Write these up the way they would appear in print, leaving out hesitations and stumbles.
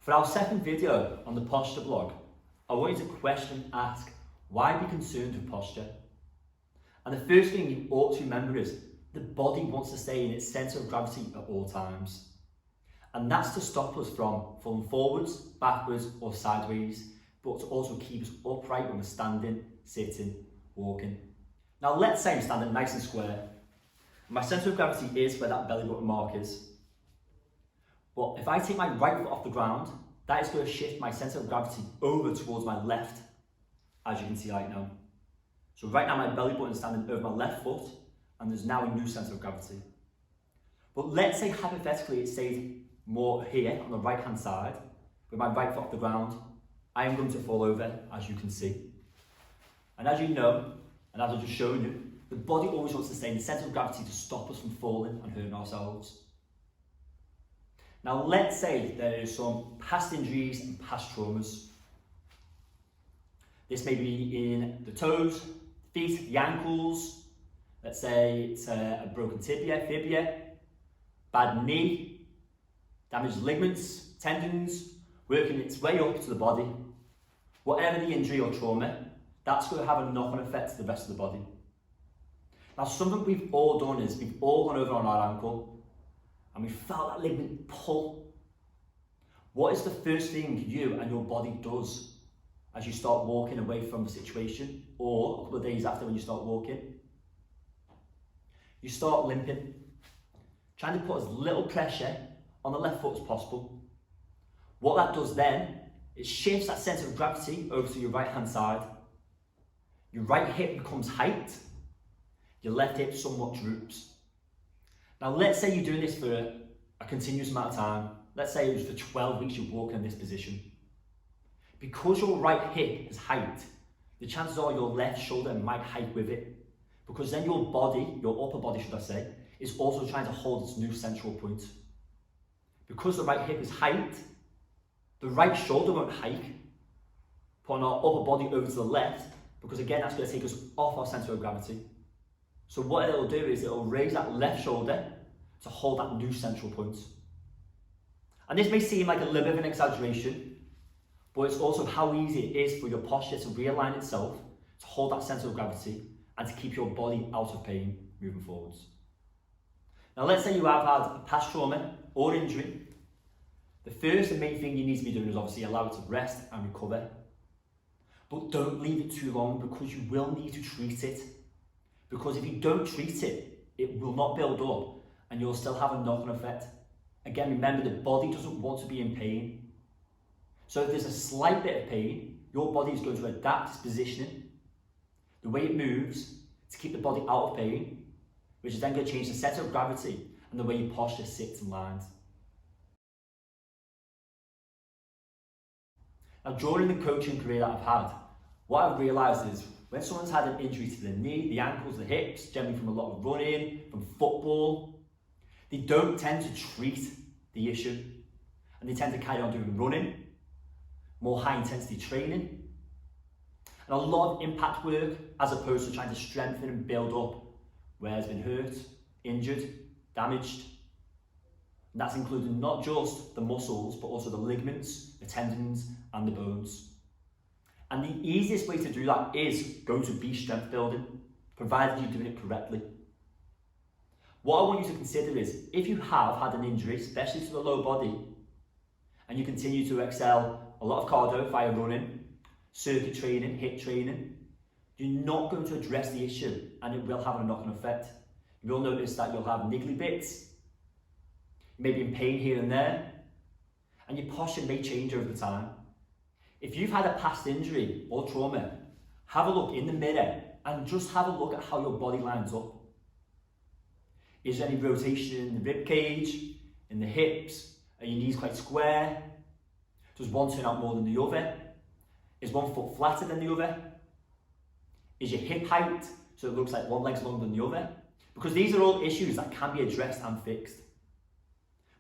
For our second video on the posture blog, I wanted to question and ask, why be concerned with posture? And the first thing you ought to remember is the body wants to stay in its centre of gravity at all times. And that's to stop us from falling forwards, backwards or sideways, but to also keep us upright when we're standing, sitting, walking. Now let's say I'm standing nice and square. My centre of gravity is where that belly button mark is. But if I take my right foot off the ground, that is going to shift my centre of gravity over towards my left, as you can see right now. So right now my belly button is standing over my left foot, and there's now a new centre of gravity. But let's say hypothetically it stays more here on the right hand side, with my right foot off the ground. I am going to fall over, as you can see. And as you know, and as I've just shown you, the body always wants to stay in the centre of gravity to stop us from falling and hurting ourselves. Now let's say there is some past injuries and past traumas. This may be in the toes, feet, the ankles. Let's say it's a broken tibia, fibia, bad knee, damaged ligaments, tendons, working its way up to the body. Whatever the injury or trauma, that's going to have a knock-on effect to the rest of the body. Now something we've all done is we've all gone over on our ankle and we felt that ligament pull. What is the first thing you and your body does as you start walking away from the situation, or a couple of days after when you start walking? You start limping, trying to put as little pressure on the left foot as possible. What that does then, it shifts that centre of gravity over to your right hand side. Your right hip becomes height, your left hip somewhat droops. Now let's say you're doing this for a continuous amount of time. Let's say it was for 12 weeks you're walking in this position. Because your right hip is height, the chances are your left shoulder might hike with it. Because then your body, your upper body should I say, is also trying to hold its new central point. Because the right hip is height, the right shoulder won't hike, putting our upper body over to the left, because again that's going to take us off our centre of gravity. So what it'll do is it'll raise that left shoulder to hold that new central point. And this may seem like a little bit of an exaggeration, but it's also how easy it is for your posture to realign itself, to hold that centre of gravity, and to keep your body out of pain moving forwards. Now let's say you have had a past trauma or injury. The first and main thing you need to be doing is obviously allow it to rest and recover. But don't leave it too long, because you will need to treat it. Because if you don't treat it, it will not build up and you'll still have a knock-on effect. Again, remember, the body doesn't want to be in pain. So if there's a slight bit of pain, your body is going to adapt its positioning, the way it moves, to keep the body out of pain, which is then going to change the centre of gravity and the way your posture sits and lines. Now, during the coaching career that I've had, what I've realised is when someone's had an injury to the knee, the ankles, the hips, generally from a lot of running, from football, they don't tend to treat the issue, and they tend to carry on doing running, more high intensity training, and a lot of impact work as opposed to trying to strengthen and build up where it's been hurt, injured, damaged. And that's including not just the muscles, but also the ligaments, the tendons, and the bones. And the easiest way to do that is going to be strength building, provided you're doing it correctly. What I want you to consider is, if you have had an injury, especially to the lower body, and you continue to excel a lot of cardio via running, circuit training, HIIT training, you're not going to address the issue, and it will have a knock-on effect. You'll notice that you'll have niggly bits, you may be in pain here and there, and your posture may change over time. If you've had a past injury or trauma, have a look in the mirror and just have a look at how your body lines up. Is there any rotation in the rib cage, in the hips? Are your knees quite square? Does one turn out more than the other? Is one foot flatter than the other? Is your hip height so it looks like one leg's longer than the other? Because these are all issues that can be addressed and fixed.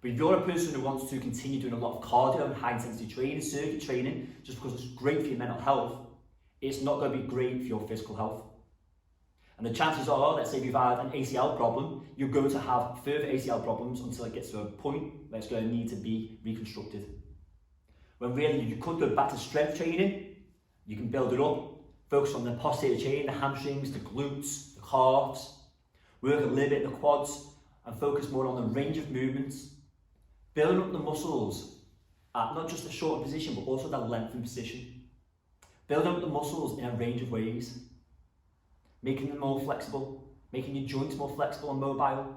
But if you're a person who wants to continue doing a lot of cardio and high intensity training, circuit training, just because it's great for your mental health, it's not going to be great for your physical health. And the chances are, let's say if you've had an ACL problem, you're going to have further ACL problems until it gets to a point where it's going to need to be reconstructed. when really you could go back to strength training. You can build it up, focus on the posterior chain, the hamstrings, the glutes, the calves, work a little bit in the quads, and focus more on the range of movements, building up the muscles at not just a shorter position, but also that lengthened position. Building up the muscles in a range of ways, making them more flexible, making your joints more flexible and mobile.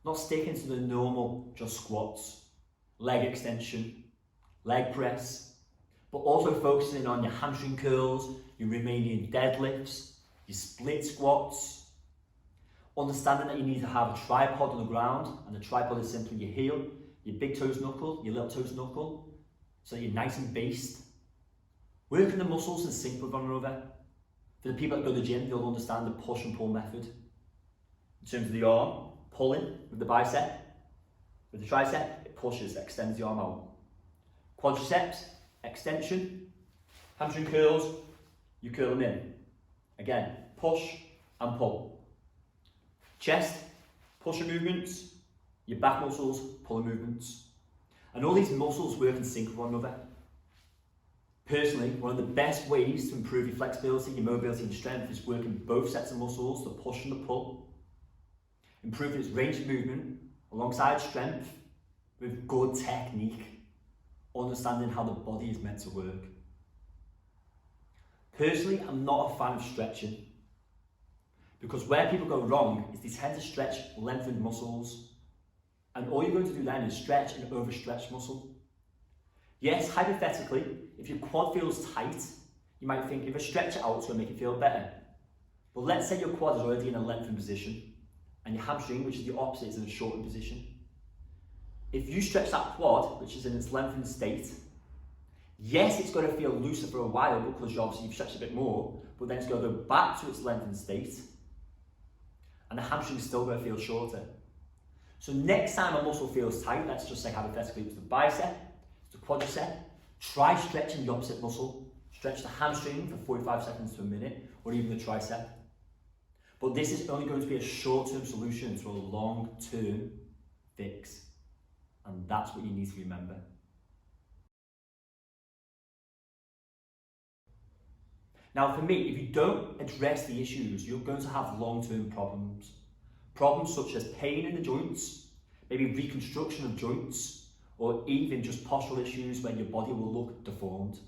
Not sticking to the normal just squats, leg extension, leg press, but also focusing on your hamstring curls, your Romanian deadlifts, your split squats. Understanding that you need to have a tripod on the ground, and the tripod is simply your heel, your big toes knuckle, your little toes knuckle, so you're nice and based. Working the muscles in sync with one another. For the people that go to the gym, they'll understand the push and pull method. In terms of the arm, pulling with the bicep. With the tricep, it pushes, extends the arm out. Quadriceps, extension. Hamstring curls, you curl them in. Again, push and pull. Chest, pusher movements. Your back muscles, puller movements. And all these muscles work in sync with one another. Personally, one of the best ways to improve your flexibility, your mobility and strength is working both sets of muscles, the push and the pull. Improving its range of movement alongside strength with good technique, understanding how the body is meant to work. Personally, I'm not a fan of stretching, because where people go wrong is they tend to stretch lengthened muscles, and all you're going to do then is stretch an overstretched muscle. Yes, hypothetically, if your quad feels tight, you might think if I stretch it out, it's going to make it feel better. But let's say your quad is already in a lengthened position, and your hamstring, which is the opposite, is in a shortened position. If you stretch that quad, which is in its lengthened state, yes, it's going to feel looser for a while because you've stretched a bit more, but then it's going to go back to its lengthened state, and the hamstring is still going to feel shorter. So next time a muscle feels tight, let's just say hypothetically it's the bicep, it's the quadricep, try stretching the opposite muscle. Stretch the hamstring for 45 seconds to a minute, or even the tricep. But this is only going to be a short-term solution to a long-term fix. And that's what you need to remember. Now for me, if you don't address the issues, you're going to have long-term problems. Problems such as pain in the joints, maybe reconstruction of joints, or even just postural issues where your body will look deformed.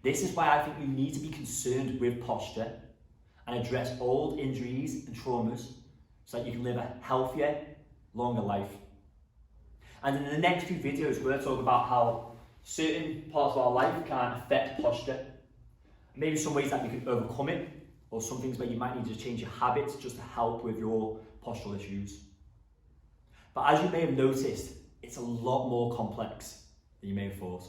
This is why I think you need to be concerned with posture and address old injuries and traumas so that you can live a healthier, longer life. And in the next few videos, we're going to talk about how certain parts of our life can affect posture. Maybe some ways that you can overcome it, or some things where you might need to change your habits just to help with your postural issues. But as you may have noticed, it's a lot more complex than you may have thought.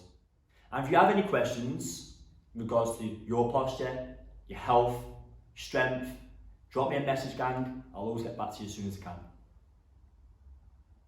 And if you have any questions in regards to your posture, your health, strength, drop me a message, gang. I'll always get back to you as soon as I can.